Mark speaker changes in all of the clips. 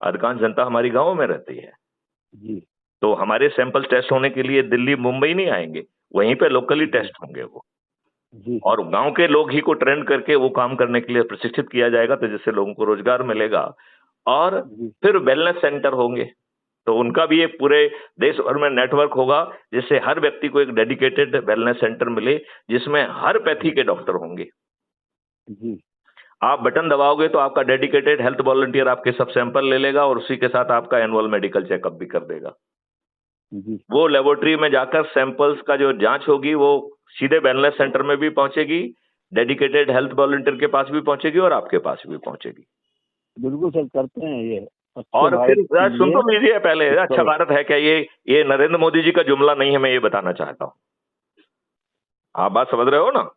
Speaker 1: अधिकांश जनता हमारी गाँवों में रहती है।
Speaker 2: जी
Speaker 1: तो हमारे सैंपल टेस्ट होने के लिए दिल्ली, मुंबई नहीं आएँगे, वहीं पे लोकली टेस्ट होंगे वो।
Speaker 2: जी
Speaker 1: और गाँव के लोग ही को ट्रेन करके वो काम करने के लिए प्रशिक्षित किया जाएगा, तो जिससे लोगों को रोजगार मिलेगा। और
Speaker 2: जी
Speaker 1: फिर वेलनेस सेंटर होंगे, तो उनका भी एक पूरे देश भर में नेटवर्क होगा, जिससे हर व्यक्ति को एक डेडिकेटेड वेलनेस सेंटर मिले, जिसमें हर पैथी के डॉक्टर होंगे।
Speaker 2: जी
Speaker 1: आप बटन दबाओगे तो आपका डेडिकेटेड हेल्थ वॉलंटियर आपके सब सैंपल ले लेगा और उसी के साथ आपका एनुअल मेडिकल चेकअप भी कर देगा।
Speaker 2: जी
Speaker 1: वो लेबोरेटरी में जाकर सैंपल्स का जो जांच होगी वो सीधे वेलनेस सेंटर में भी पहुंचेगी, डेडिकेटेड हेल्थ वॉलंटियर के पास भी पहुंचेगी और आपके पास भी पहुंचेगी।
Speaker 2: बिल्कुल सर, करते हैं ये अच्छे
Speaker 1: और
Speaker 2: भारत
Speaker 1: फिर
Speaker 2: के
Speaker 1: सुन
Speaker 2: लिए।
Speaker 1: तो लीजिए पहले, अच्छा
Speaker 2: करो।
Speaker 1: भारत है क्या? ये नरेंद्र मोदी जी का जुमला नहीं है, मैं ये बताना चाहता हूँ। आप बात समझ रहे हो ना?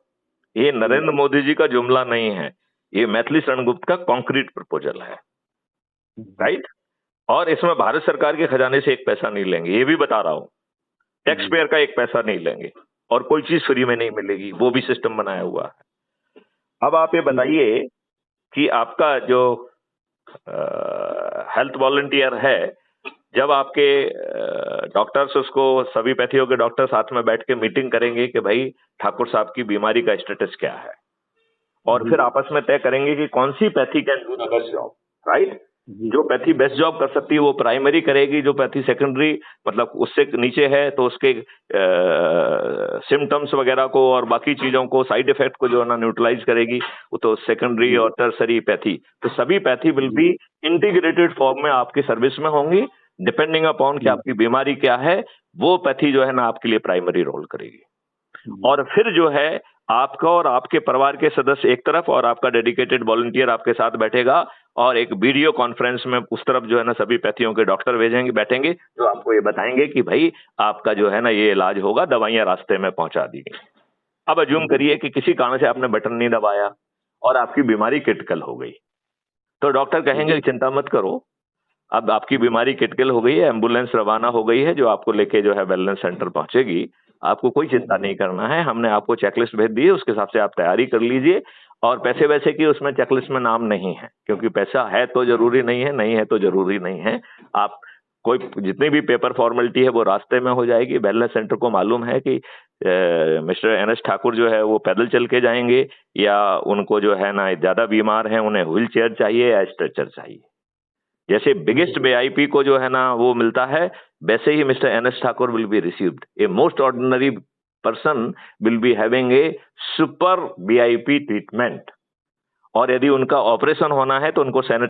Speaker 1: ये नरेंद्र मोदी जी का जुमला नहीं है, ये मैथिली शरण गुप्त का कॉन्क्रीट प्रपोजल है,
Speaker 2: जी
Speaker 1: राइट? और इसमें भारत सरकार के खजाने से एक पैसा नहीं लेंगे, ये भी बता रहा हूं। टैक्स
Speaker 2: जी
Speaker 1: पेयर का एक पैसा नहीं लेंगे और कोई चीज फ्री में नहीं मिलेगी, वो भी सिस्टम बनाया हुआ है। अब आप ये
Speaker 2: जी
Speaker 1: बताइए कि आपका जो हेल्थ वॉलंटियर है, जब आपके डॉक्टर्स उसको, सभी पैथियों के डॉक्टर साथ में बैठ के मीटिंग करेंगे कि भाई ठाकुर साहब की बीमारी का स्टेटस क्या है, और
Speaker 2: जी
Speaker 1: फिर आपस में तय करेंगे कि कौन सी pathy can do the best job, right?
Speaker 2: जी
Speaker 1: जो पैथी बेस्ट जॉब कर सकती है वो प्राइमरी करेगी, जो पैथी सेकेंडरी मतलब उससे नीचे है तो उसके सिम्टम्स वगैरह को और बाकी चीजों को, साइड इफेक्ट को जो है ना न्यूट्रलाइज करेगी, वो तो सेकेंडरी
Speaker 2: जी
Speaker 1: और टर्सरी पैथी। तो सभी pathy will
Speaker 2: G
Speaker 1: be integrated form में आपकी सर्विस में होंगी, डिपेंडिंग अपॉन कि
Speaker 2: जी
Speaker 1: आपकी बीमारी क्या है, वो पैथी जो है ना आपके लिए प्राइमरी रोल करेगी।
Speaker 2: जी
Speaker 1: और फिर जो है आपका और आपके परिवार के सदस्य एक तरफ और आपका डेडिकेटेड वॉलंटियर आपके साथ बैठेगा, और एक वीडियो कॉन्फ्रेंस में उस तरफ जो है ना सभी पैथियों के डॉक्टर भेजेंगे, बैठेंगे, जो आपको ये बताएंगे कि भाई आपका जो है ना ये इलाज होगा, दवाइयां रास्ते में पहुंचा दी गई। अब अज्यूम
Speaker 2: जी
Speaker 1: करिए कि किसी कारण से आपने बटन नहीं दबाया और आपकी बीमारी क्रिटिकल हो गई, तो डॉक्टर कहेंगे कि चिंता मत करो, अब आपकी बीमारी क्रिटिकल हो गई है, एम्बुलेंस रवाना हो गई है जो आपको लेके जो है वेलनेस सेंटर पहुंचेगी, आपको कोई चिंता नहीं करना है, हमने आपको चेकलिस्ट भेज दी है, उसके हिसाब से आप तैयारी कर लीजिए। और पैसे वैसे की उसमें चेकलिस्ट में नाम नहीं है, क्योंकि पैसा है तो जरूरी नहीं है, नहीं है तो जरूरी नहीं है। आप कोई जितनी भी पेपर फॉर्मेलिटी है वो रास्ते में हो जाएगी। वेलनेस सेंटर को मालूम है कि मिस्टर एन एस ठाकुर जो है वो पैदल चल के जाएंगे, या उनको जो है ना ज्यादा बीमार है, उन्हें व्हील चेयर चाहिए या स्ट्रेचर चाहिए। जैसे बिगेस्ट वीआईपी को जो है ना वो मिलता है, वैसे ही mister N S Thakur will be received. A most ordinary person will be having a super VIP treatment. और यदि उनका ऑपरेशन होना है तो उनको